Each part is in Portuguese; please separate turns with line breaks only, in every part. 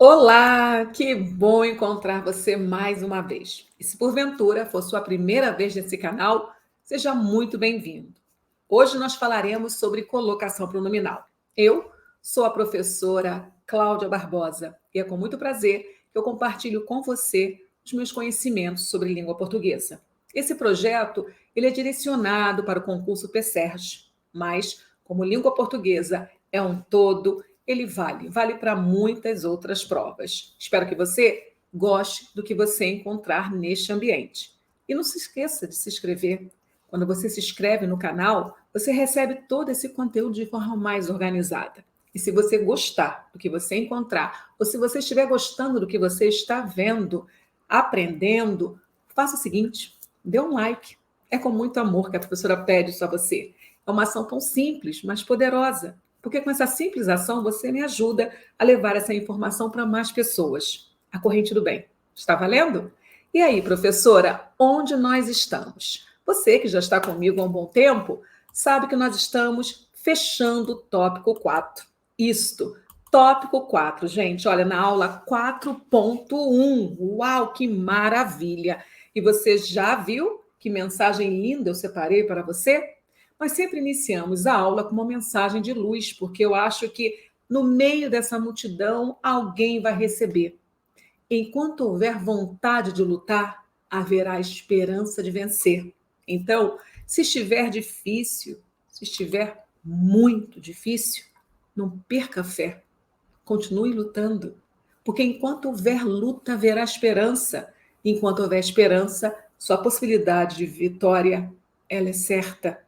Olá, que bom encontrar você mais uma vez. E se porventura for sua primeira vez nesse canal, seja muito bem-vindo. Hoje nós falaremos sobre colocação pronominal. Eu sou a professora Cláudia Barbosa e é com muito prazer que eu compartilho com você os meus conhecimentos sobre língua portuguesa. Esse projeto ele é direcionado para o concurso PSERG, mas como língua portuguesa é um todo, ele vale para muitas outras provas. Espero que você goste do que você encontrar neste ambiente. E não se esqueça de se inscrever. Quando você se inscreve no canal, você recebe todo esse conteúdo de forma mais organizada. E se você gostar do que você encontrar, ou se você estiver gostando do que você está vendo, aprendendo, faça o seguinte, dê um like. É com muito amor que a professora pede isso a você. É uma ação tão simples, mas poderosa. Porque com essa simples ação você me ajuda a levar essa informação para mais pessoas. A corrente do bem. Está valendo? E aí, professora, onde nós estamos? Você que já está comigo há um bom tempo, sabe que nós estamos fechando o tópico 4. Isto, tópico 4, gente, olha, na aula 4.1. Uau, que maravilha! E você já viu que mensagem linda eu separei para você? Nós sempre iniciamos a aula com uma mensagem de luz, porque eu acho que no meio dessa multidão alguém vai receber. Enquanto houver vontade de lutar, haverá esperança de vencer. Então, se estiver difícil, se estiver muito difícil, não perca a fé. Continue lutando. Porque enquanto houver luta, haverá esperança. Enquanto houver esperança, sua possibilidade de vitória, ela é certa.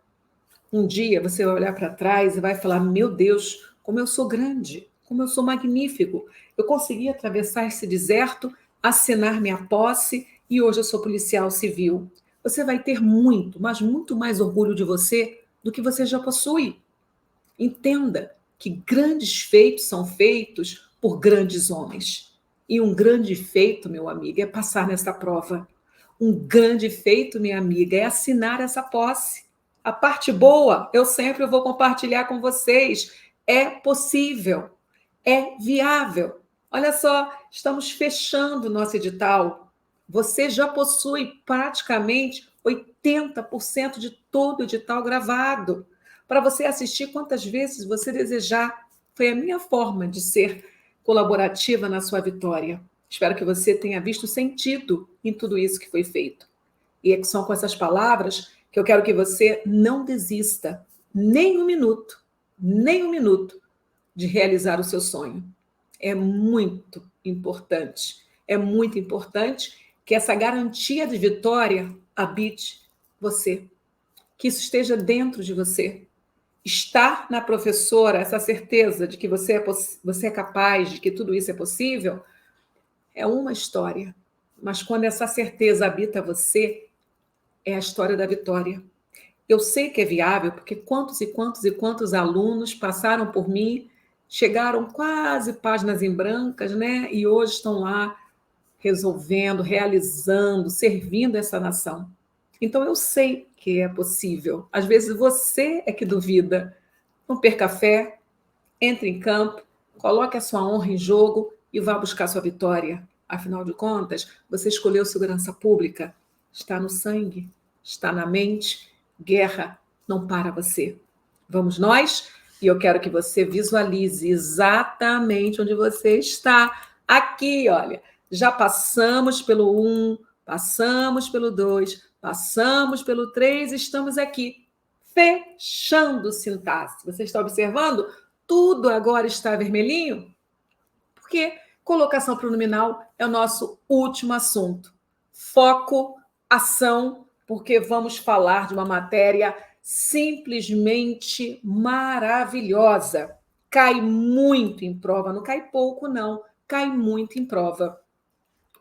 Um dia você vai olhar para trás e vai falar: meu Deus, como eu sou grande, como eu sou magnífico. Eu consegui atravessar esse deserto, assinar minha posse e hoje eu sou policial civil. Você vai ter muito, mas muito mais orgulho de você do que você já possui. Entenda que grandes feitos são feitos por grandes homens. E um grande feito, meu amigo, é passar nessa prova. Um grande feito, minha amiga, é assinar essa posse. A parte boa, eu sempre vou compartilhar com vocês. É possível, é viável. Olha só, estamos fechando o nosso edital. Você já possui praticamente 80% de todo o edital gravado para você assistir quantas vezes você desejar. Foi a minha forma de ser colaborativa na sua vitória. Espero que você tenha visto sentido em tudo isso que foi feito. E é que são com essas palavras que eu quero que você não desista nem um minuto de realizar o seu sonho. É muito importante que essa garantia de vitória habite você, que isso esteja dentro de você. Estar na professora, essa certeza de que você é capaz, de que tudo isso é possível, é uma história. Mas quando essa certeza habita você, é a história da vitória. Eu sei que é viável, porque quantos e quantos e quantos alunos passaram por mim, chegaram quase páginas em brancas, né? E hoje estão lá resolvendo, realizando, servindo essa nação. Então eu sei que é possível. Às vezes você é que duvida. Não perca a fé, entre em campo, coloque a sua honra em jogo e vá buscar sua vitória. Afinal de contas, você escolheu segurança pública. Está no sangue, está na mente. Guerra não para você. Vamos nós? E eu quero que você visualize exatamente onde você está. Aqui, olha, já passamos pelo 1, passamos pelo 2, passamos pelo 3, estamos aqui fechando o sintaxe. Você está observando? Tudo agora está vermelhinho? Porque colocação pronominal é o nosso último assunto. Foco, ação, porque vamos falar de uma matéria simplesmente maravilhosa. Cai muito em prova, não cai pouco, não, cai muito em prova.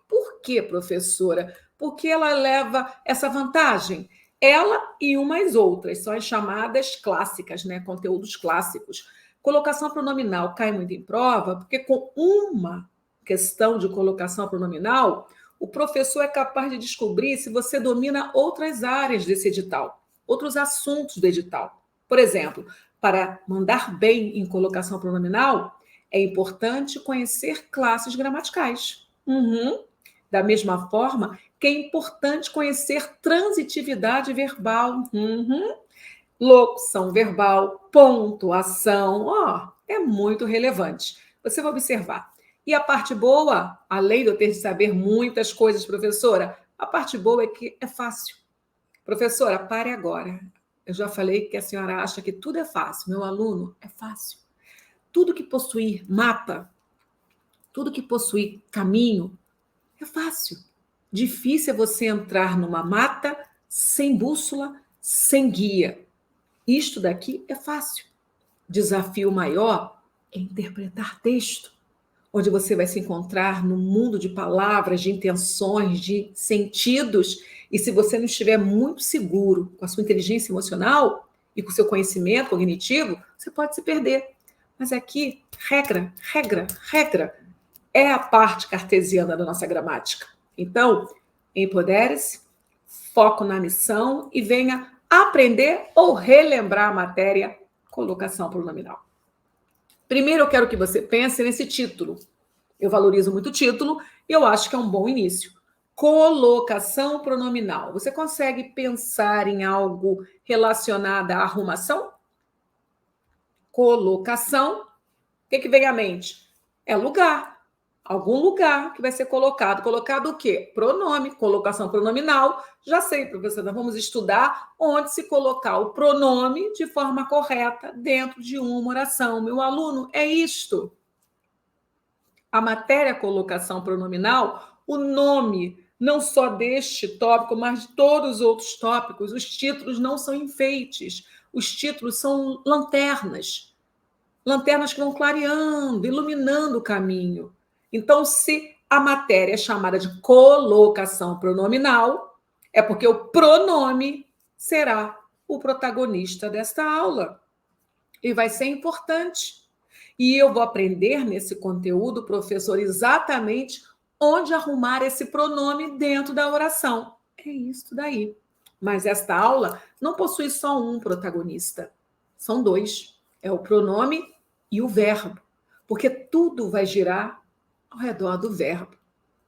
Por quê, professora? Porque ela leva essa vantagem. Ela e umas outras, são as chamadas clássicas, né? Conteúdos clássicos. Colocação pronominal cai muito em prova, porque com uma questão de colocação pronominal, o professor é capaz de descobrir se você domina outras áreas desse edital, outros assuntos do edital. Por exemplo, para mandar bem em colocação pronominal, é importante conhecer classes gramaticais. Uhum. Da mesma forma que é importante conhecer transitividade verbal, locução verbal, pontuação, é muito relevante. Você vai observar. E a parte boa, além de eu ter de saber muitas coisas, professora, a parte boa é que é fácil. Professora, pare agora. Eu já falei que a senhora acha que tudo é fácil. Meu aluno, é fácil. Tudo que possuir mapa, tudo que possuir caminho, é fácil. Difícil é você entrar numa mata sem bússola, sem guia. Isto daqui é fácil. Desafio maior é interpretar texto, onde você vai se encontrar no mundo de palavras, de intenções, de sentidos. E se você não estiver muito seguro com a sua inteligência emocional e com o seu conhecimento cognitivo, você pode se perder. Mas aqui, regra, é a parte cartesiana da nossa gramática. Então, empodere-se, foco na missão e venha aprender ou relembrar a matéria colocação pronominal. Primeiro, eu quero que você pense nesse título. Eu valorizo muito o título e eu acho que é um bom início. Colocação pronominal. Você consegue pensar em algo relacionado à arrumação? Colocação. O que vem à mente? É lugar. Algum lugar que vai ser colocado. Colocado o quê? Pronome, colocação pronominal. Já sei, professor, nós vamos estudar onde se colocar o pronome de forma correta dentro de uma oração. Meu aluno, é isto. A matéria colocação pronominal, o nome não só deste tópico, mas de todos os outros tópicos. Os títulos não são enfeites. Os títulos são lanternas. Lanternas que vão clareando, iluminando o caminho. Então, se a matéria é chamada de colocação pronominal, é porque o pronome será o protagonista desta aula. E vai ser importante. E eu vou aprender nesse conteúdo, professor, exatamente onde arrumar esse pronome dentro da oração. É isso daí. Mas esta aula não possui só um protagonista. São dois. É o pronome e o verbo. Porque tudo vai girar ao redor do verbo.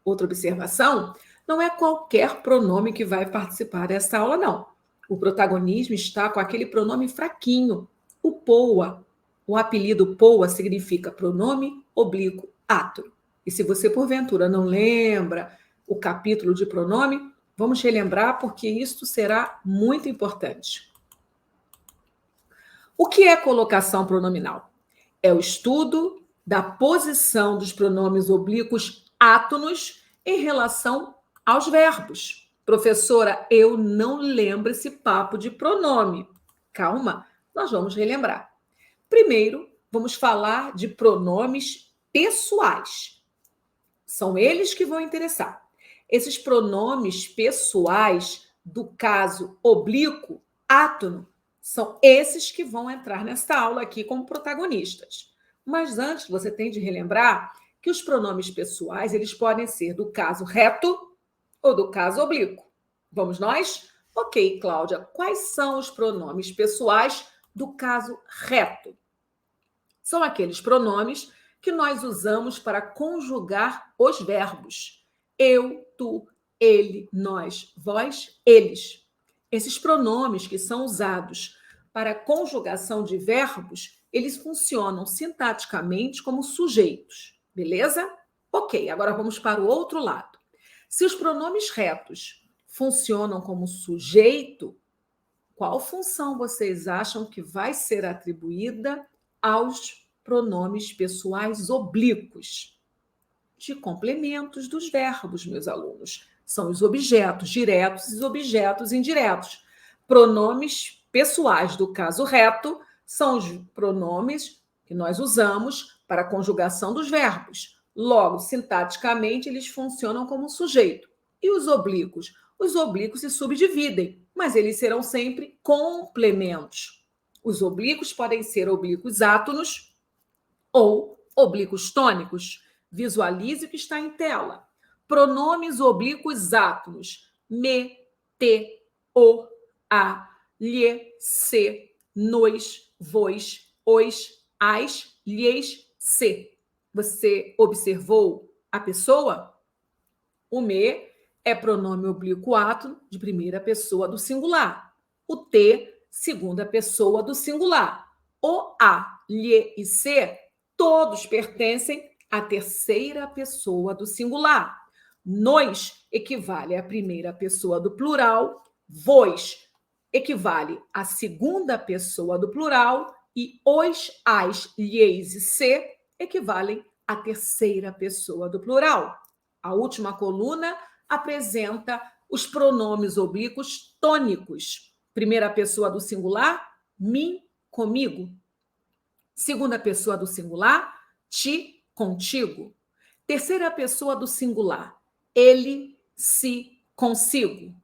Outra observação, não é qualquer pronome que vai participar desta aula, não. O protagonismo está com aquele pronome fraquinho, o poa. O apelido poa significa pronome oblíquo átono. E se você, porventura, não lembra o capítulo de pronome, vamos relembrar porque isto será muito importante. O que é colocação pronominal? É o estudo da posição dos pronomes oblíquos átonos em relação aos verbos. Professora, eu não lembro esse papo de pronome. Calma, nós vamos relembrar. Primeiro, vamos falar de pronomes pessoais. São eles que vão interessar. Esses pronomes pessoais do caso oblíquo, átono, são esses que vão entrar nesta aula aqui como protagonistas. Mas antes, você tem de relembrar que os pronomes pessoais, eles podem ser do caso reto ou do caso oblíquo. Vamos nós? Ok, Cláudia, quais são os pronomes pessoais do caso reto? São aqueles pronomes que nós usamos para conjugar os verbos. Eu, tu, ele, nós, vós, eles. Esses pronomes que são usados para a conjugação de verbos, eles funcionam sintaticamente como sujeitos, beleza? Ok, agora vamos para o outro lado. Se os pronomes retos funcionam como sujeito, qual função vocês acham que vai ser atribuída aos pronomes pessoais oblíquos? De complementos dos verbos, meus alunos. São os objetos diretos e os objetos indiretos. Pronomes pessoais do caso reto são os pronomes que nós usamos para a conjugação dos verbos. Logo, sintaticamente, eles funcionam como sujeito. E os oblíquos? Os oblíquos se subdividem, mas eles serão sempre complementos. Os oblíquos podem ser oblíquos átonos ou oblíquos tônicos. Visualize o que está em tela. Pronomes oblíquos átonos. Me, te, o, a, lhe, se, nos, vos, os, as, lhes, se. Você observou a pessoa? O me é pronome oblíquo átono de primeira pessoa do singular. O te, segunda pessoa do singular. O a, lhe e se, todos pertencem à terceira pessoa do singular. Nos equivale à primeira pessoa do plural. Vos equivale à segunda pessoa do plural. E os, as, lhes e se equivalem à terceira pessoa do plural. A última coluna apresenta os pronomes oblíquos tônicos. Primeira pessoa do singular, mim, comigo. Segunda pessoa do singular, ti, contigo. Terceira pessoa do singular, ele, se, consigo.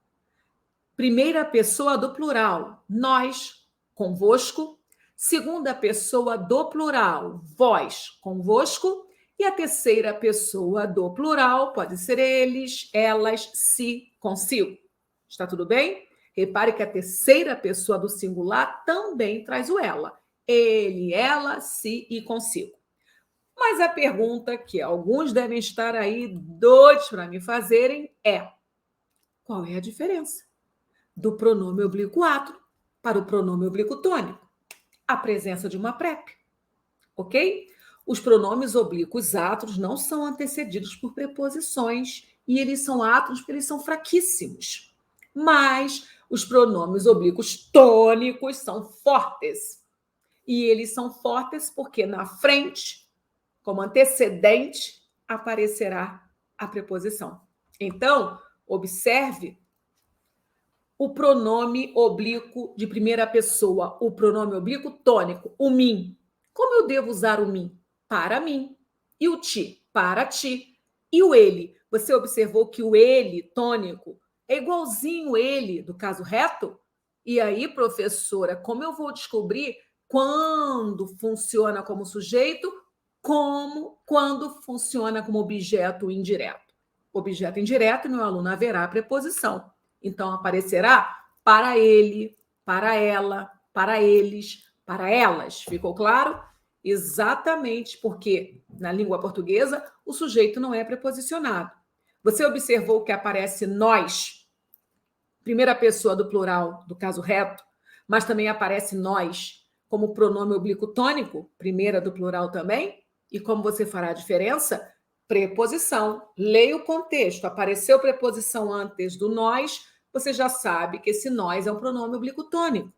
Primeira pessoa do plural, nós, convosco. Segunda pessoa do plural, vós, convosco. E a terceira pessoa do plural pode ser eles, elas, se, consigo. Está tudo bem? Repare que a terceira pessoa do singular também traz o ela. Ele, ela, se e consigo. Mas a pergunta que alguns devem estar aí doidos para me fazerem é: qual é a diferença do pronome oblíquo átono para o pronome oblíquo tônico? A presença de uma prep, ok? Os pronomes oblíquos átonos não são antecedidos por preposições e eles são átonos porque eles são fraquíssimos. Mas os pronomes oblíquos tônicos são fortes. E eles são fortes porque na frente, como antecedente, aparecerá a preposição. Então, observe o pronome oblíquo de primeira pessoa, o pronome oblíquo tônico, o mim. Como eu devo usar o mim? Para mim. E o ti? Para ti. E o ele? Você observou que o ele tônico é igualzinho o ele do caso reto? E aí, professora, como eu vou descobrir quando funciona como sujeito, quando funciona como objeto indireto? Objeto indireto, meu aluno, haverá preposição. Então, aparecerá para ele, para ela, para eles, para elas. Ficou claro? Exatamente porque, na língua portuguesa, o sujeito não é preposicionado. Você observou que aparece nós, primeira pessoa do plural, do caso reto, mas também aparece nós como pronome oblíquo tônico, primeira do plural também? E como você fará a diferença? Preposição. Leia o contexto. Apareceu preposição antes do nós, você já sabe que esse nós é um pronome oblíquo tônico.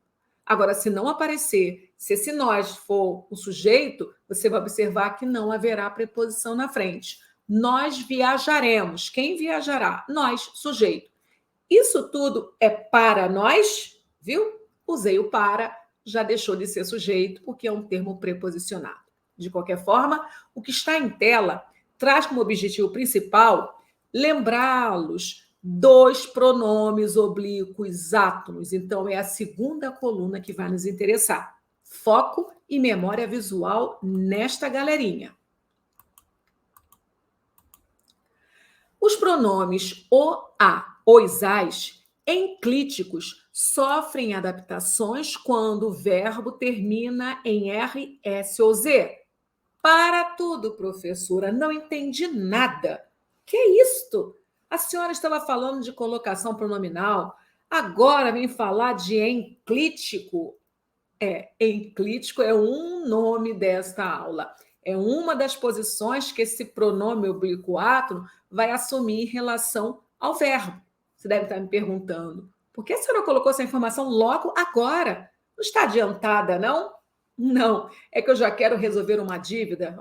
Agora, se não aparecer, se esse nós for o sujeito, você vai observar que não haverá preposição na frente. Nós viajaremos. Quem viajará? Nós, sujeito. Isso tudo é para nós, viu? Usei o para, já deixou de ser sujeito, porque é um termo preposicionado. De qualquer forma, o que está em tela traz como objetivo principal lembrá-los dos pronomes oblíquos átonos. Então, é a segunda coluna que vai nos interessar. Foco e memória visual nesta galerinha. Os pronomes o, a, os, as, enclíticos, sofrem adaptações quando o verbo termina em R, S ou Z. Para tudo, professora, não entendi nada. Que é isto? A senhora estava falando de colocação pronominal, agora vem falar de enclítico. Enclítico é um nome desta aula. É uma das posições que esse pronome oblíquo átono vai assumir em relação ao verbo. Você deve estar me perguntando, por que a senhora colocou essa informação logo agora? Não está adiantada, não? Não, é que eu já quero resolver uma dívida,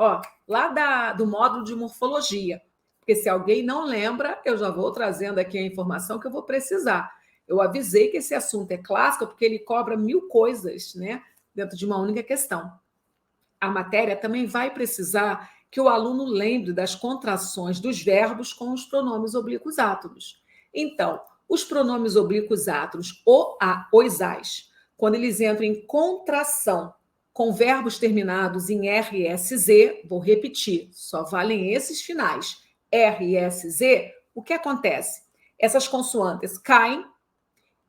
lá do módulo de morfologia. Porque se alguém não lembra, eu já vou trazendo aqui a informação que eu vou precisar. Eu avisei que esse assunto é clássico porque ele cobra 1000 coisas, né, dentro de uma única questão. A matéria também vai precisar que o aluno lembre das contrações dos verbos com os pronomes oblíquos átonos. Então, os pronomes oblíquos átonos, o, a, os, as, quando eles entram em contração com verbos terminados em R, S, Z, vou repetir, só valem esses finais, R, S, Z, o que acontece? Essas consoantes caem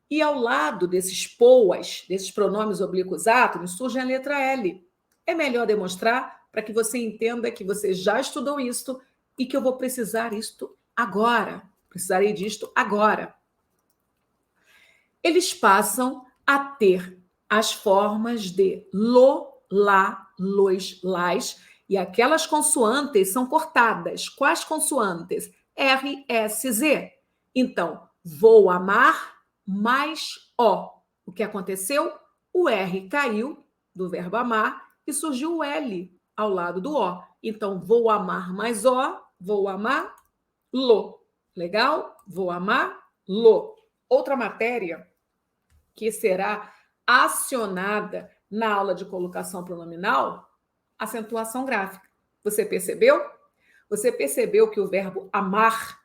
e ao lado desses poas, desses pronomes oblíquos átonos, surge a letra L. é melhor demonstrar para que você entenda que você já estudou isto e que eu vou precisar isto agora. Precisarei disto agora. Eles passam a ter as formas de lo, lá, los, las, e aquelas consoantes são cortadas. Quais consoantes? R, S, Z. Então, vou amar mais O. O que aconteceu? O R caiu do verbo amar e surgiu o L ao lado do O. Então, vou amar mais O, vou amar lo. Legal? Vou amar lo. Outra matéria que será acionada na aula de colocação pronominal, acentuação gráfica. Você percebeu? Você percebeu que o verbo amar,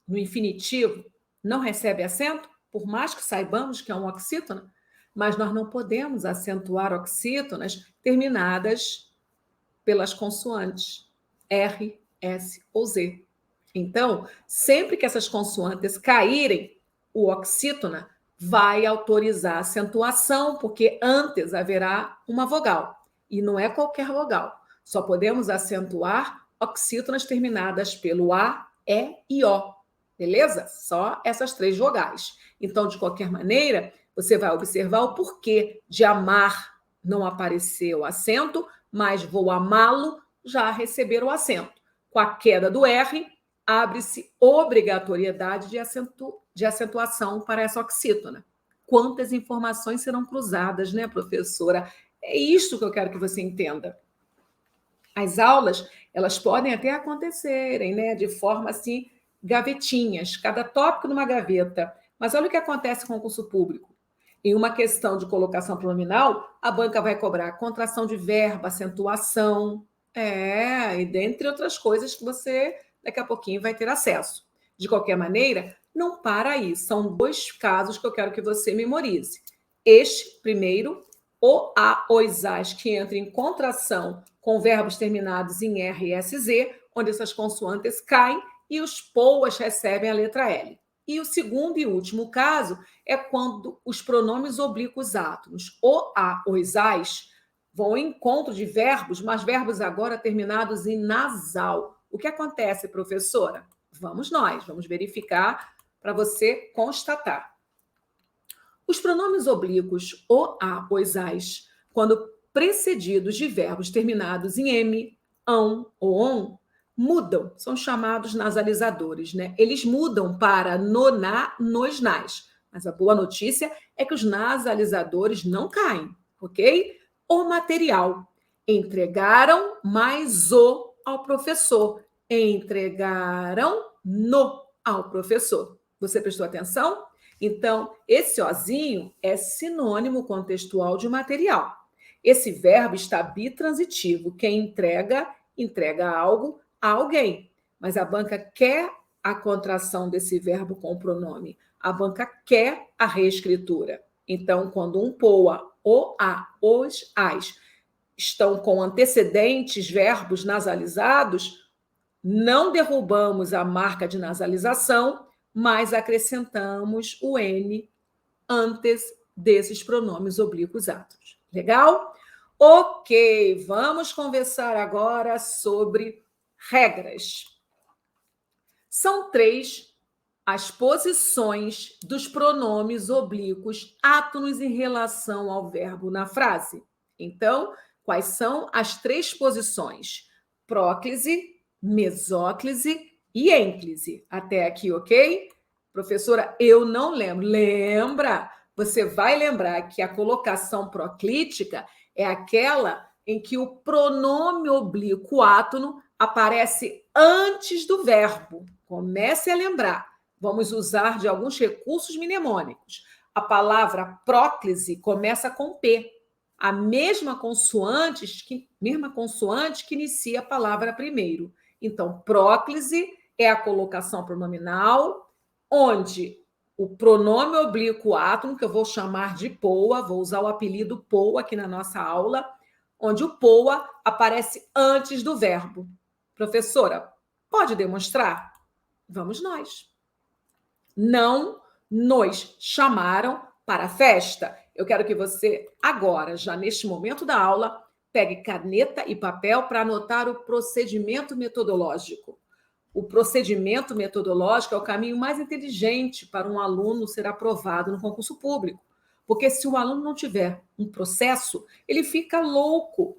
no infinitivo, não recebe acento, por mais que saibamos que é um oxítono, mas nós não podemos acentuar oxítonas terminadas pelas consoantes R, S ou Z. Então, sempre que essas consoantes caírem, o oxítona vai autorizar a acentuação, porque antes haverá uma vogal. E não é qualquer vogal. Só podemos acentuar oxítonas terminadas pelo A, E e O. Beleza? Só essas 3 vogais. Então, de qualquer maneira, você vai observar o porquê de amar não apareceu acento, mas vou amá-lo já receber o acento. Com a queda do R, abre-se obrigatoriedade de acentuação para essa oxítona. Quantas informações serão cruzadas, né, professora? É isto que eu quero que você entenda. As aulas, elas podem até acontecerem, né, de forma assim, gavetinhas, cada tópico numa gaveta. Mas olha o que acontece com o concurso público. Em uma questão de colocação pronominal, a banca vai cobrar contração de verbo, acentuação, e dentre outras coisas que você daqui a pouquinho vai ter acesso. De qualquer maneira, não para aí. São 2 casos que eu quero que você memorize. Este, primeiro, o a, os, as, que entra em contração com verbos terminados em R e SZ, onde essas consoantes caem e os poas recebem a letra L. E o segundo e último caso é quando os pronomes oblíquos átonos, o, a, os, as, vão ao encontro de verbos, mas verbos agora terminados em nasal. O que acontece, professora? Vamos verificar para você constatar. Os pronomes oblíquos o, a, os, as, quando precedidos de verbos terminados em m, ão ou on, mudam, são chamados nasalizadores, né? Eles mudam para no, na, nos, nas. Mas a boa notícia é que os nasalizadores não caem, ok? O material. Entregaram mais o ao professor. Entregaram no ao professor. Você prestou atenção? Então, esse ozinho é sinônimo contextual de material. Esse verbo está bitransitivo. Quem entrega, entrega algo a alguém. Mas a banca quer a contração desse verbo com o pronome. A banca quer a reescritura. Então, quando um poa, o, a, os, as, estão com antecedentes verbos nasalizados, não derrubamos a marca de nasalização, mas acrescentamos o N antes desses pronomes oblíquos átonos. Legal? Ok, vamos conversar agora sobre regras. São 3 as posições dos pronomes oblíquos átonos em relação ao verbo na frase. Então, quais são as 3 posições? Próclise, mesóclise e ênclise. Até aqui, ok? Professora, eu não lembro. Lembra? Você vai lembrar que a colocação proclítica é aquela em que o pronome oblíquo átono aparece antes do verbo. Comece a lembrar. Vamos usar de alguns recursos mnemônicos. A palavra próclise começa com P, a mesma consoante que inicia a palavra primeiro. Então, próclise é a colocação pronominal, onde o pronome oblíquo átono, que eu vou chamar de poa, vou usar o apelido poa aqui na nossa aula, onde o poa aparece antes do verbo. Professora, pode demonstrar? Vamos nós. Não nos chamaram para a festa. Eu quero que você, agora, já neste momento da aula, Pegue caneta e papel para anotar o procedimento metodológico. O procedimento metodológico é o caminho mais inteligente para um aluno ser aprovado no concurso público. Porque se o aluno não tiver um processo, ele fica louco,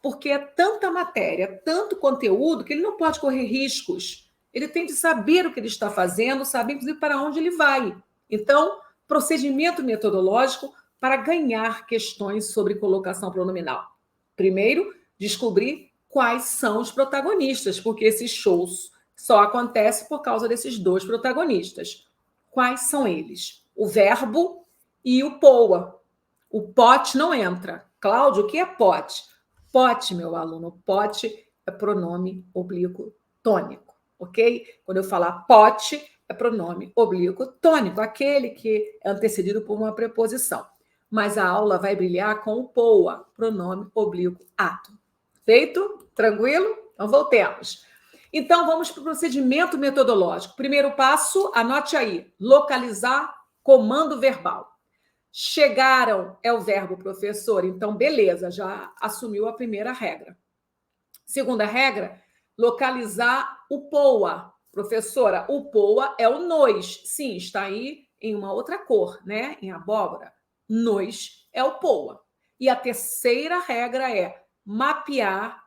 porque é tanta matéria, tanto conteúdo, que ele não pode correr riscos. Ele tem de saber o que ele está fazendo, saber, inclusive, para onde ele vai. Então, procedimento metodológico para ganhar questões sobre colocação pronominal. Primeiro, descobrir quais são os protagonistas, porque esses shows só acontecem por causa desses dois protagonistas. Quais são eles? O verbo e o poa. O pote não entra. Cláudio, o que é pote? Pote, meu aluno, pote é pronome oblíquo tônico, ok? Quando eu falar pote, é pronome oblíquo tônico, aquele que é antecedido por uma preposição. Mas a aula vai brilhar com o poa, pronome oblíquo ato. Feito? Tranquilo? Então, voltemos. Então, vamos para o procedimento metodológico. Primeiro passo, anote aí, localizar comando verbal. Chegaram é o verbo, professor, então beleza, já assumiu a primeira regra. Segunda regra, localizar o poa. Professora, o poa é o nós. Sim, está aí em uma outra cor, né? Em abóbora. Nós é o poa. E a terceira regra é mapear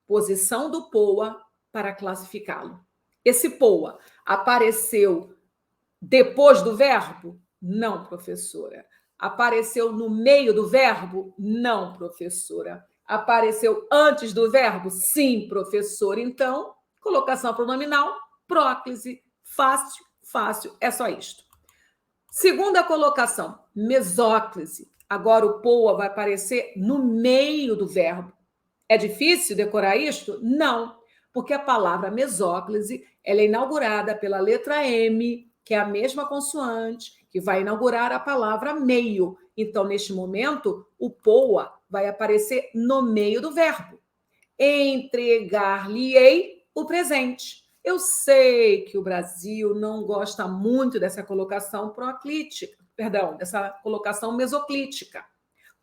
posição do poa para classificá-lo. Esse poa apareceu depois do verbo? Não, professora. Apareceu no meio do verbo? Não, professora. Apareceu antes do verbo? Sim, professor. Então, colocação pronominal, próclise, fácil, fácil, é só isto. Segunda colocação, mesóclise. Agora o poa vai aparecer no meio do verbo. É difícil decorar isto? Não, porque a palavra mesóclise ela é inaugurada pela letra M, que é a mesma consoante, que vai inaugurar a palavra meio. Então, neste momento, o poa vai aparecer no meio do verbo. Entregar-lhe-ei o presente. Eu sei que o Brasil não gosta muito dessa colocação proclítica, perdão, dessa colocação mesoclítica.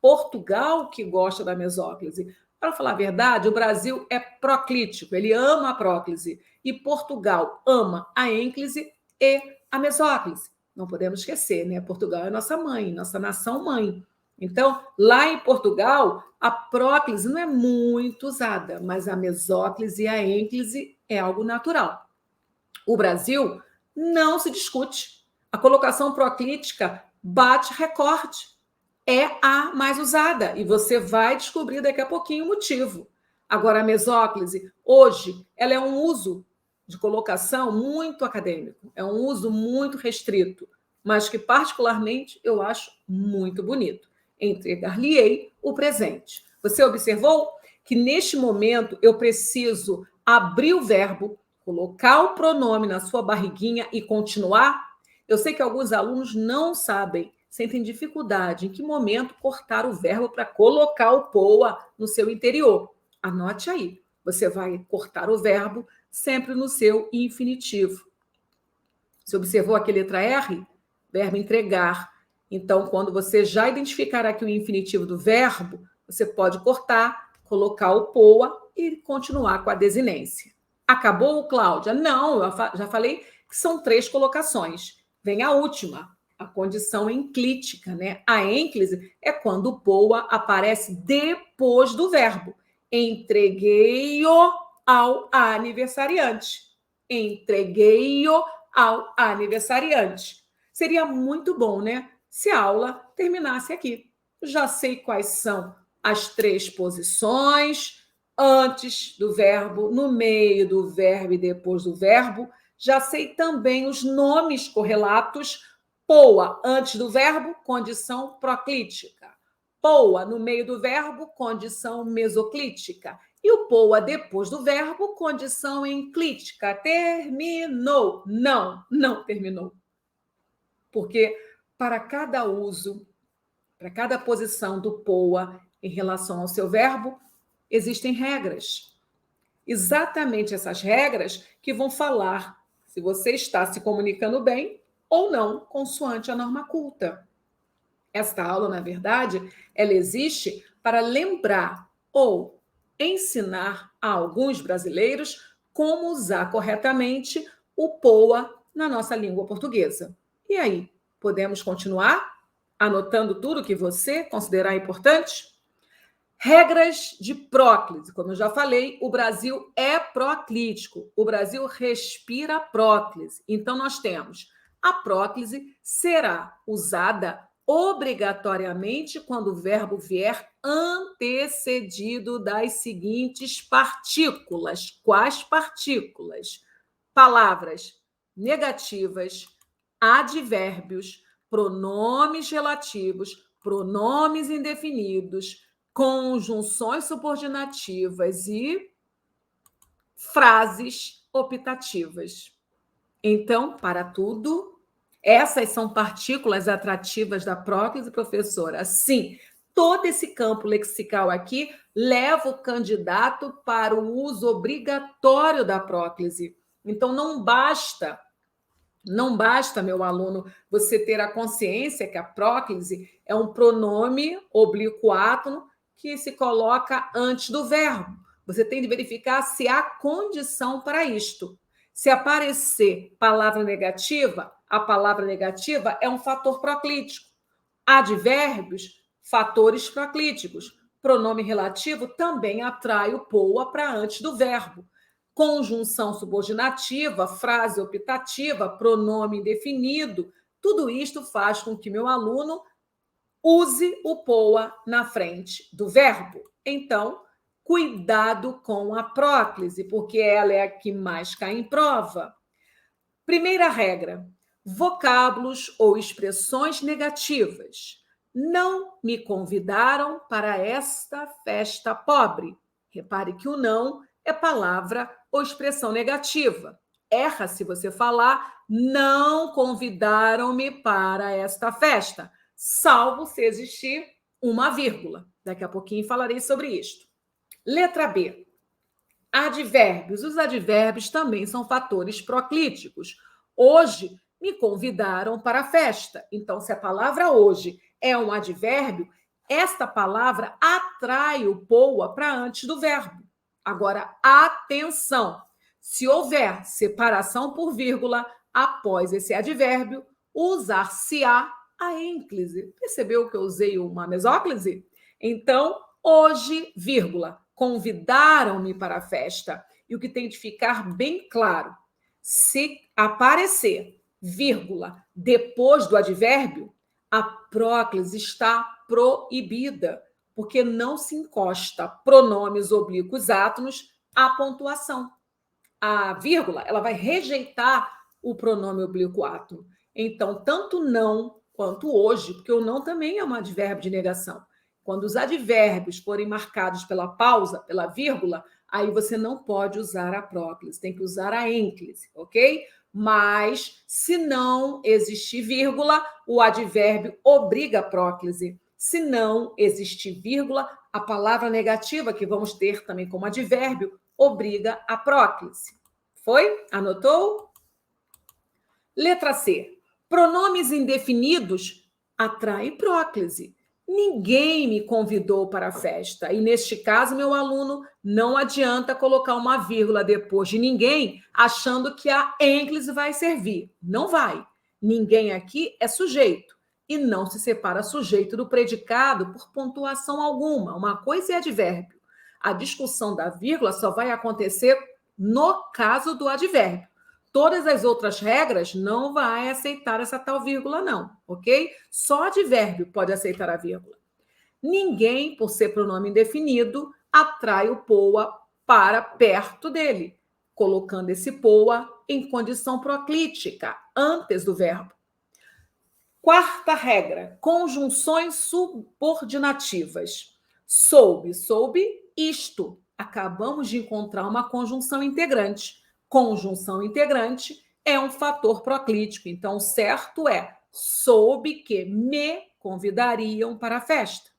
Portugal que gosta da mesóclise. Para falar a verdade, o Brasil é proclítico, ele ama a próclise. E Portugal ama a ênclise e a mesóclise. Não podemos esquecer, né? Portugal é nossa mãe, nossa nação mãe. Então, lá em Portugal, a próclise não é muito usada, mas a mesóclise e a ênclise é algo natural. O Brasil não se discute. A colocação proclítica bate recorde. É a mais usada e você vai descobrir daqui a pouquinho o motivo. Agora, a mesóclise, hoje, ela é um uso de colocação muito acadêmico, é um uso muito restrito, mas que, particularmente, eu acho muito bonito. Entregar-lhe-ei o presente. Você observou que, neste momento, eu preciso abrir o verbo, colocar o pronome na sua barriguinha e continuar? Eu sei que alguns alunos não sabem, sentem dificuldade em que momento cortar o verbo para colocar o poa no seu interior. Anote aí. Você vai cortar o verbo sempre no seu infinitivo. Você observou aqui a letra R? Verbo entregar. Então, quando você já identificar aqui o infinitivo do verbo, você pode cortar, colocar o poa e continuar com a desinência. Acabou, Cláudia? Não, eu já falei que são 3 colocações. Vem a última, a condição enclítica, né? A ênclise é quando o poa aparece depois do verbo. Entreguei-o ao aniversariante. Entreguei-o ao aniversariante. Seria muito bom, né? Se a aula terminasse aqui. Já sei quais são as 3 posições, antes do verbo, no meio do verbo e depois do verbo. Já sei também os nomes correlatos. Poa, antes do verbo, condição proclítica. Poa, no meio do verbo, condição mesoclítica. E o poa, depois do verbo, condição enclítica. Terminou. Não terminou. Porque para cada uso, para cada posição do poa em relação ao seu verbo, existem regras. Exatamente essas regras que vão falar se você está se comunicando bem ou não, consoante a norma culta. Esta aula, na verdade, ela existe para lembrar ou ensinar a alguns brasileiros como usar corretamente o POA na nossa língua portuguesa. E aí, podemos continuar anotando tudo que você considerar importante? Regras de próclise. Como eu já falei, o Brasil é proclítico. O Brasil respira próclise. Então, nós temos a próclise será usada obrigatoriamente quando o verbo vier antecedido das seguintes partículas. Quais partículas? Palavras negativas, advérbios, pronomes relativos, pronomes indefinidos, conjunções subordinativas e frases optativas. Então, para tudo, essas são partículas atrativas da próclise, professora. Sim, todo esse campo lexical aqui leva o candidato para o uso obrigatório da próclise. Então, não basta, meu aluno, você ter a consciência que a próclise é um pronome oblíquo átono que se coloca antes do verbo. Você tem de verificar se há condição para isto. Se aparecer palavra negativa, a palavra negativa é um fator proclítico. Advérbios, fatores proclíticos. Pronome relativo também atrai o POA para antes do verbo. Conjunção subordinativa, frase optativa, pronome indefinido, tudo isto faz com que meu aluno use o POA na frente do verbo. Então, cuidado com a próclise, porque ela é a que mais cai em prova. Primeira regra: vocábulos ou expressões negativas. Não me convidaram para esta festa pobre. Repare que o não é palavra ou expressão negativa. Erra se você falar não convidaram-me para esta festa, salvo se existir uma vírgula. Daqui a pouquinho falarei sobre isto. Letra B. Advérbios. Os advérbios também são fatores proclíticos. Hoje me convidaram para a festa. Então, se a palavra hoje é um advérbio, esta palavra atrai o POA para antes do verbo. Agora, atenção! Se houver separação por vírgula após esse advérbio, usar-se-á a ênclise. Percebeu que eu usei uma mesóclise? Então, hoje, vírgula, convidaram-me para a festa. E o que tem de ficar bem claro, se aparecer vírgula depois do advérbio, a próclise está proibida, porque não se encosta pronomes oblíquos átonos à pontuação. A vírgula, ela vai rejeitar o pronome oblíquo átono. Então, tanto não quanto hoje, porque o não também é um advérbio de negação. Quando os advérbios forem marcados pela pausa, pela vírgula, aí você não pode usar a próclise, tem que usar a ênclise, ok? Mas, se não existir vírgula, o advérbio obriga a próclise. Se não existir vírgula, a palavra negativa, que vamos ter também como advérbio, obriga a próclise. Foi? Anotou? Letra C. Pronomes indefinidos atraem próclise. Ninguém me convidou para a festa. E, neste caso, meu aluno, não adianta colocar uma vírgula depois de ninguém, achando que a ênclise vai servir. Não vai. Ninguém aqui é sujeito. E não se separa sujeito do predicado por pontuação alguma. Uma coisa é advérbio. A discussão da vírgula só vai acontecer no caso do advérbio. Todas as outras regras não vai aceitar essa tal vírgula, não, ok? Só advérbio pode aceitar a vírgula. Ninguém, por ser pronome indefinido, atrai o POA para perto dele, colocando esse POA em condição proclítica, antes do verbo. Quarta regra, conjunções subordinativas. Soube, isto. Acabamos de encontrar uma conjunção integrante. Conjunção integrante é um fator proclítico. Então, o certo é, soube que me convidariam para a festa.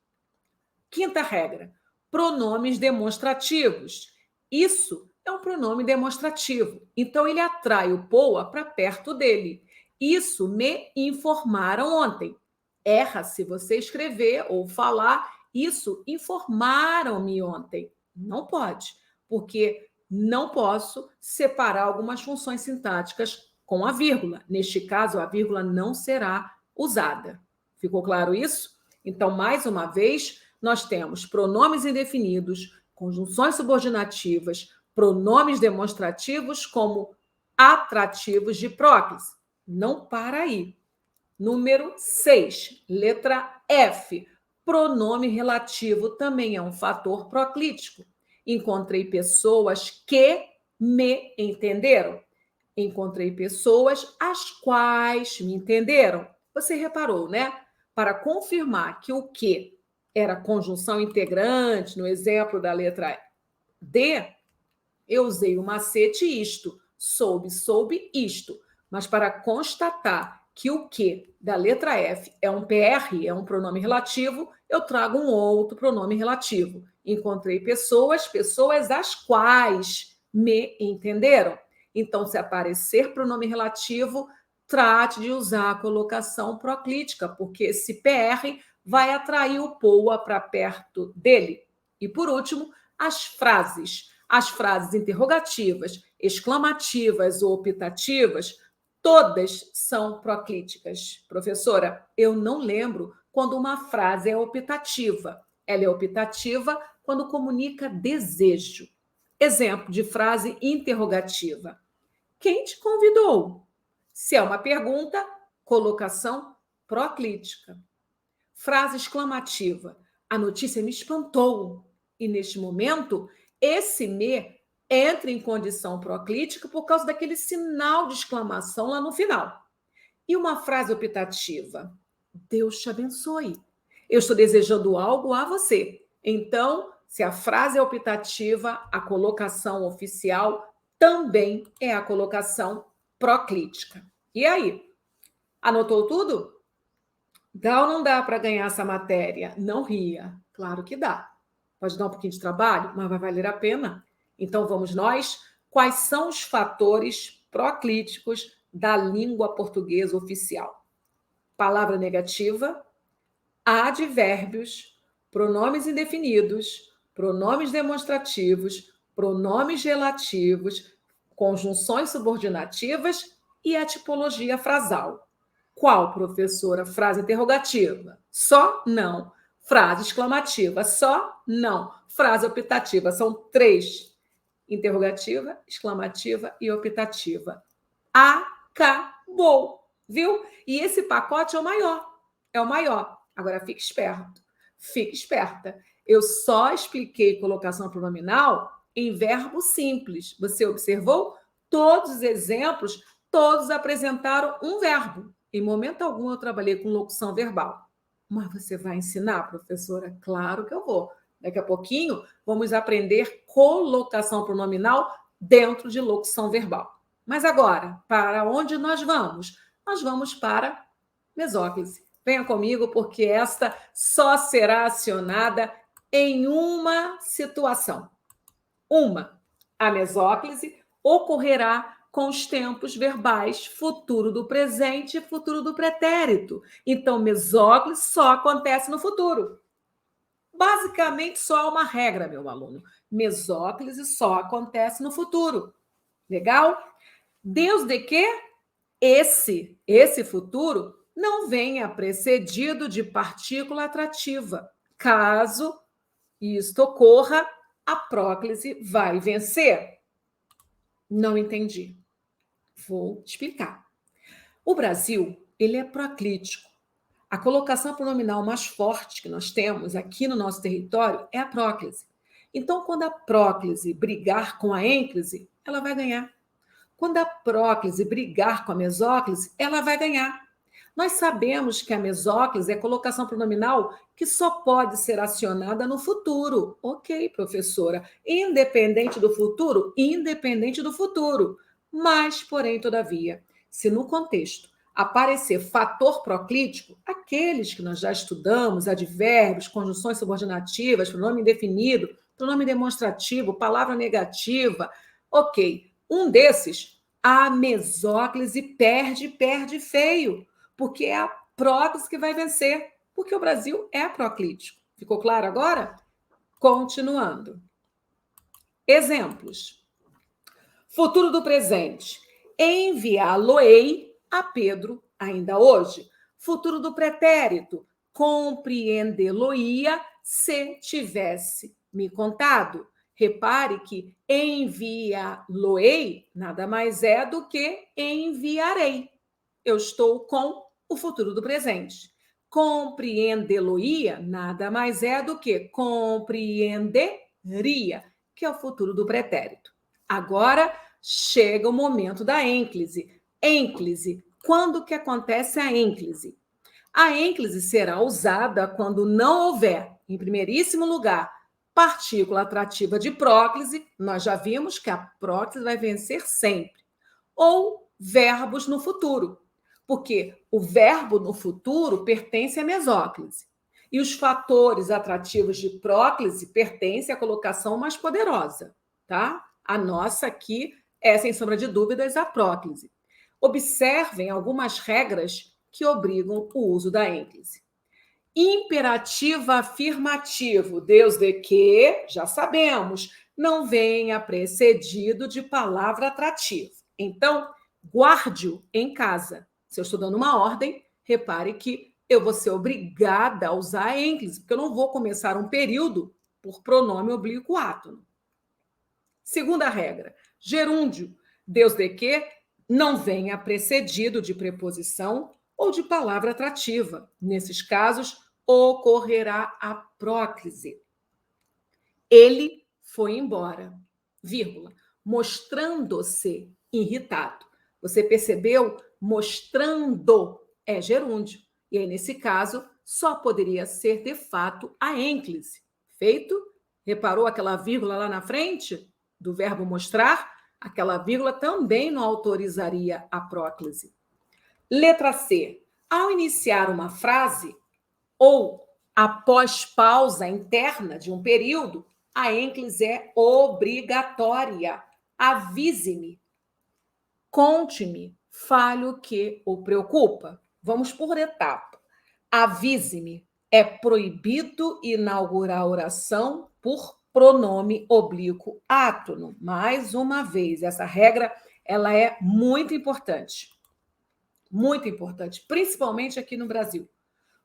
Quinta regra, pronomes demonstrativos. Isso é um pronome demonstrativo. Então, ele atrai o POA para perto dele. Isso me informaram ontem. Erra se você escrever ou falar, Isso informaram-me ontem. Não pode, porque não posso separar algumas funções sintáticas com a vírgula. Neste caso, a vírgula não será usada. Ficou claro isso? Então, mais uma vez, nós temos pronomes indefinidos, conjunções subordinativas, pronomes demonstrativos como atrativos de próclise. Não para aí. Número 6, letra F. Pronome relativo também é um fator proclítico. Encontrei pessoas que me entenderam. Encontrei pessoas as quais me entenderam. Você reparou, né? Para confirmar que o que era conjunção integrante, no exemplo da letra D, eu usei o macete isto. Soube isto. Mas para constatar que o que da letra F é um PR, é um pronome relativo, eu trago um outro pronome relativo. Encontrei pessoas as quais me entenderam. Então, se aparecer pronome relativo, trate de usar a colocação proclítica, porque esse PR vai atrair o POA para perto dele. E, por último, as frases. As frases interrogativas, exclamativas ou optativas, todas são proclíticas. Professora, eu não lembro quando uma frase é optativa. Ela é optativa quando comunica desejo. Exemplo de frase interrogativa. Quem te convidou? Se é uma pergunta, colocação proclítica. Frase exclamativa. A notícia me espantou. E neste momento, esse me entra em condição proclítica por causa daquele sinal de exclamação lá no final. E uma frase optativa. Deus te abençoe. Eu estou desejando algo a você. Então, se a frase é optativa, a colocação oficial também é a colocação proclítica. E aí? Anotou tudo? Dá ou não dá para ganhar essa matéria? Não ria. Claro que dá. Pode dar um pouquinho de trabalho, mas vai valer a pena. Então, vamos nós. Quais são os fatores proclíticos da língua portuguesa oficial? Palavra negativa, advérbios, pronomes indefinidos, pronomes demonstrativos, pronomes relativos, conjunções subordinativas e a tipologia frasal. Qual, professora? Frase interrogativa? Só? Não. Frase exclamativa? Só? Não. Frase optativa? São 3. Interrogativa, exclamativa e optativa. Acabou. Viu? E esse pacote é o maior. É o maior. Agora, fique esperto. Fique esperta. Eu só expliquei colocação pronominal em verbo simples. Você observou? Todos os exemplos, todos apresentaram um verbo. Em momento algum eu trabalhei com locução verbal. Mas você vai ensinar, professora? Claro que eu vou. Daqui a pouquinho vamos aprender colocação pronominal dentro de locução verbal. Mas agora, para onde nós vamos? Nós vamos para mesóclise. Venha comigo, porque esta só será acionada em uma situação. A mesóclise ocorrerá com os tempos verbais futuro do presente e futuro do pretérito. Então, mesóclise só acontece no futuro. Basicamente, só há uma regra, meu aluno. Mesóclise só acontece no futuro. Legal? Desde que esse futuro não venha precedido de partícula atrativa. Caso isto ocorra, a próclise vai vencer. Não entendi. Vou explicar. O Brasil, ele é proclítico. A colocação pronominal mais forte que nós temos aqui no nosso território é a próclise. Então, quando a próclise brigar com a ênclise, ela vai ganhar. Quando a próclise brigar com a mesóclise, ela vai ganhar. Nós sabemos que a mesóclise é colocação pronominal que só pode ser acionada no futuro. Ok, professora. Independente do futuro? Independente do futuro. Mas, porém, todavia, se no contexto aparecer fator proclítico, aqueles que nós já estudamos, advérbios, conjunções subordinativas, pronome indefinido, pronome demonstrativo, palavra negativa, ok. Um desses, a mesóclise perde feio, porque é a próclise que vai vencer, porque o Brasil é proclítico. Ficou claro agora? Continuando. Exemplos. Futuro do presente. Enviá-lo-ei a Pedro ainda hoje. Futuro do pretérito. Compreendê-lo-ia se tivesse me contado. Repare que enviá-lo-ei nada mais é do que enviarei. Eu estou com o futuro do presente. Compreendê-lo-ia nada mais é do que compreenderia, que é o futuro do pretérito. Agora chega o momento da ênclise. Ênclise. Quando que acontece a ênclise? A ênclise será usada quando não houver, em primeiríssimo lugar, partícula atrativa de próclise. Nós já vimos que a próclise vai vencer sempre. Ou verbos no futuro, porque o verbo no futuro pertence à mesóclise. E os fatores atrativos de próclise pertencem à colocação mais poderosa, tá? A nossa aqui é, sem sombra de dúvidas, a próclise. Observem algumas regras que obrigam o uso da ênclise. Imperativo afirmativo, Deus de que, já sabemos, não venha precedido de palavra atrativa. Então, guarde-o em casa. Se eu estou dando uma ordem, repare que eu vou ser obrigada a usar a ênclise, porque eu não vou começar um período por pronome oblíquo átono. Segunda regra, gerúndio, Deus de que não venha precedido de preposição ou de palavra atrativa. Nesses casos, ocorrerá a próclise. Ele foi embora, vírgula, mostrando-se irritado. Você percebeu? Mostrando é gerúndio. E aí, nesse caso, só poderia ser, de fato, a ênclise. Feito? Reparou aquela vírgula lá na frente do verbo mostrar? Aquela vírgula também não autorizaria a próclise. Letra C. Ao iniciar uma frase ou após pausa interna de um período, a ênclise é obrigatória. Avise-me, conte-me, fale o que o preocupa. Vamos por etapa. Avise-me. É proibido inaugurar a oração por pronome oblíquo átono. Mais uma vez, essa regra ela é muito importante. Muito importante, principalmente aqui no Brasil.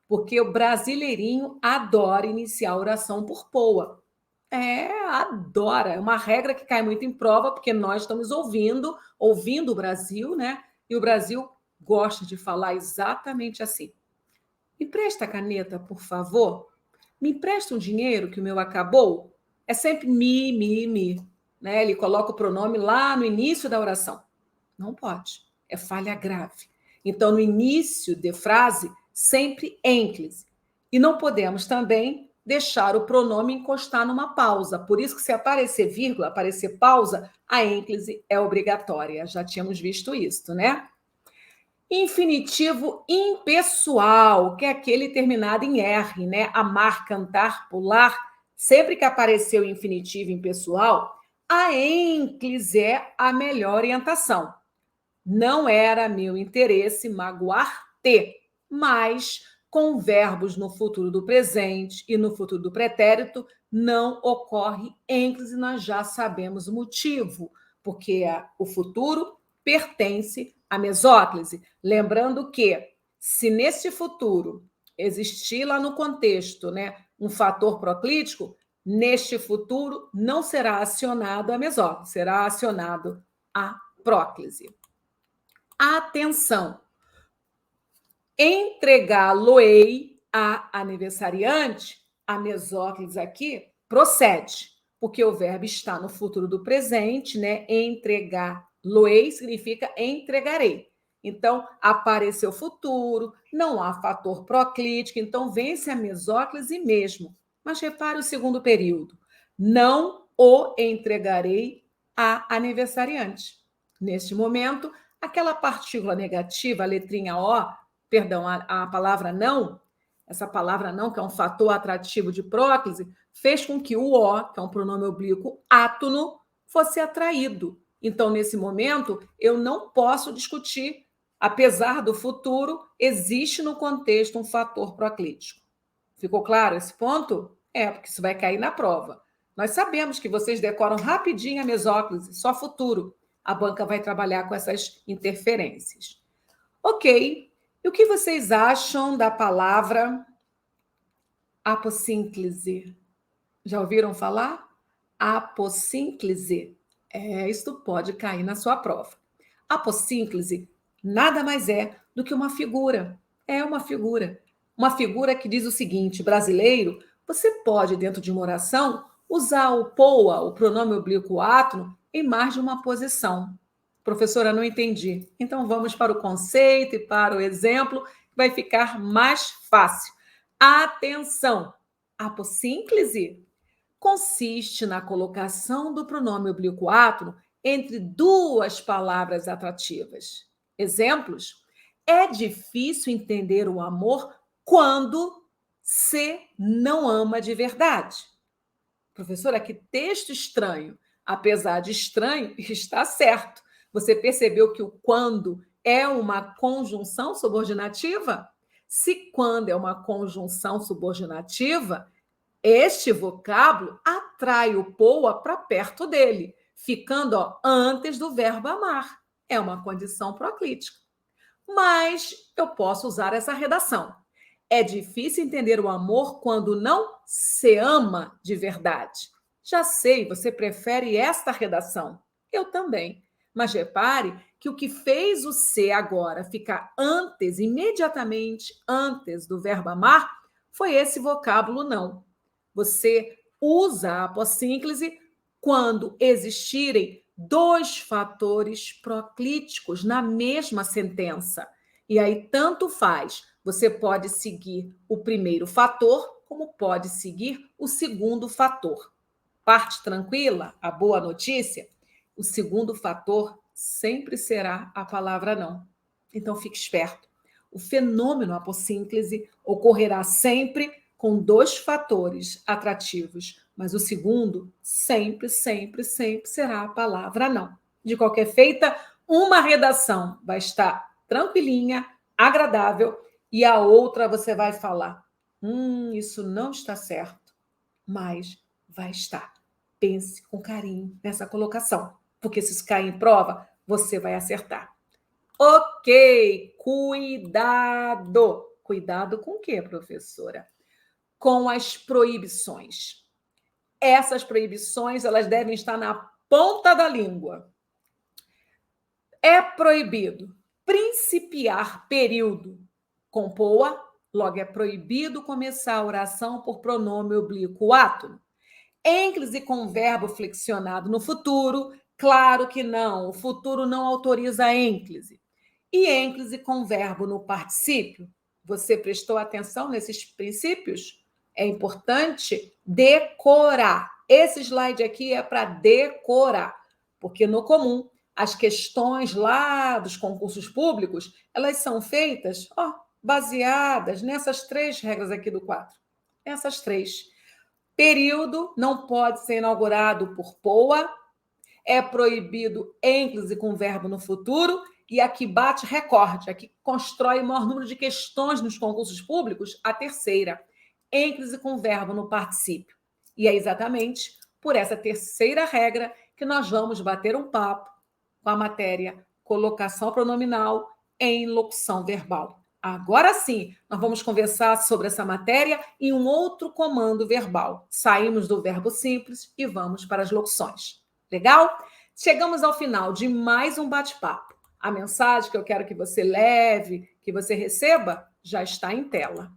Porque o brasileirinho adora iniciar a oração por poa. Adora. É uma regra que cai muito em prova, porque nós estamos ouvindo o Brasil, né? E o Brasil gosta de falar exatamente assim. Me empresta a caneta, por favor? Me empresta um dinheiro que o meu acabou? É sempre me. Né? Ele coloca o pronome lá no início da oração. Não pode. É falha grave. Então, no início de frase, sempre ênclise. E não podemos também deixar o pronome encostar numa pausa. Por isso que se aparecer vírgula, aparecer pausa, a ênclise é obrigatória. Já tínhamos visto isso, né? Infinitivo impessoal, que é aquele terminado em R, né? Amar, cantar, pular. Sempre que apareceu infinitivo impessoal, a ênclise é a melhor orientação. Não era meu interesse magoar-te, mas com verbos no futuro do presente e no futuro do pretérito não ocorre ênclise, nós já sabemos o motivo, porque o futuro pertence à mesóclise. Lembrando que, se neste futuro existir lá no contexto, né, um fator proclítico, neste futuro não será acionado a mesóclise, será acionado a próclise. Atenção! Entregá-lo-ei a aniversariante, a mesóclise aqui, procede, porque o verbo está no futuro do presente, né? Entregar-lo-ei significa entregarei. Então, apareceu futuro, não há fator proclítico, então vence a mesóclise mesmo. Mas repare o segundo período. Não o entregarei a aniversariante. Neste momento, aquela partícula negativa, a letrinha O, perdão, a palavra não, essa palavra não, que é um fator atrativo de próclise, fez com que o O, que é um pronome oblíquo átono, fosse atraído. Então, nesse momento, eu não posso discutir. Apesar do futuro, existe no contexto um fator proclítico. Ficou claro esse ponto? Porque isso vai cair na prova. Nós sabemos que vocês decoram rapidinho a mesóclise, só futuro. A banca vai trabalhar com essas interferências. Ok. E o que vocês acham da palavra apossínclise? Já ouviram falar? Apossínclise. Isto pode cair na sua prova. Apossínclise nada mais é do que uma figura. É uma figura. Uma figura que diz o seguinte: brasileiro, você pode, dentro de uma oração, usar o POA, o pronome oblíquo átono, em mais de uma posição. Professora, não entendi. Então vamos para o conceito e para o exemplo, que vai ficar mais fácil. Atenção! Apossínclise consiste na colocação do pronome oblíquo átono entre duas palavras atrativas. Exemplos: é difícil entender o amor quando se não ama de verdade. Professora, que texto estranho. Apesar de estranho, está certo. Você percebeu que o quando é uma conjunção subordinativa? Se quando é uma conjunção subordinativa, este vocábulo atrai o POA para perto dele, ficando antes do verbo amar. É uma condição proclítica. Mas eu posso usar essa redação. É difícil entender o amor quando não se ama de verdade. Já sei, você prefere esta redação. Eu também. Mas repare que o que fez o se agora ficar antes, imediatamente antes do verbo amar, foi esse vocábulo não. Você usa a apossínclise quando existirem dois fatores proclíticos na mesma sentença. E aí, tanto faz. Você pode seguir o primeiro fator, como pode seguir o segundo fator. Parte tranquila? A boa notícia? O segundo fator sempre será a palavra não. Então, fique esperto. O fenômeno apossínclise ocorrerá sempre com dois fatores atrativos, mas o segundo sempre, sempre, sempre será a palavra não. De qualquer feita, uma redação vai estar tranquilinha, agradável, e a outra você vai falar: isso não está certo, mas vai estar. Pense com carinho nessa colocação, porque se isso cair em prova, você vai acertar. Ok, cuidado. Cuidado com o quê, professora? Com as proibições. Essas proibições, elas devem estar na ponta da língua. É proibido principiar período com POA, logo é proibido começar a oração por pronome oblíquo átono. Ênclise com verbo flexionado no futuro, claro que não, o futuro não autoriza a ênclise. E ênclise com verbo no particípio, você prestou atenção nesses princípios? É importante decorar. Esse slide aqui é para decorar, porque no comum, as questões lá dos concursos públicos, elas são feitas baseadas nessas três regras aqui do quadro. Essas três. Período não pode ser inaugurado por POA, é proibido ênclise com verbo no futuro, e aqui bate recorde, aqui constrói o maior número de questões nos concursos públicos, a terceira, ênclise com verbo no particípio. E é exatamente por essa terceira regra que nós vamos bater um papo com a matéria colocação pronominal em locução verbal. Agora sim, nós vamos conversar sobre essa matéria em um outro comando verbal. Saímos do verbo simples e vamos para as locuções. Legal? Chegamos ao final de mais um bate-papo. A mensagem que eu quero que você leve, que você receba, já está em tela.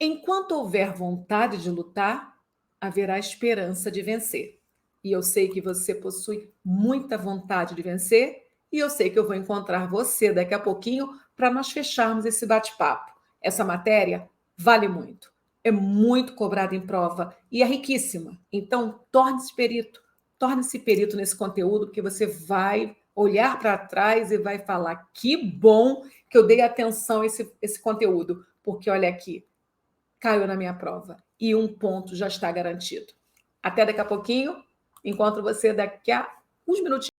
Enquanto houver vontade de lutar, haverá esperança de vencer. E eu sei que você possui muita vontade de vencer, e eu sei que eu vou encontrar você daqui a pouquinho para nós fecharmos esse bate-papo. Essa matéria vale muito, é muito cobrada em prova e é riquíssima. Então, torne-se perito nesse conteúdo, porque você vai olhar para trás e vai falar: que bom que eu dei atenção a esse conteúdo, porque olha aqui, caiu na minha prova e um ponto já está garantido. Até daqui a pouquinho. Encontro você daqui a uns minutinhos.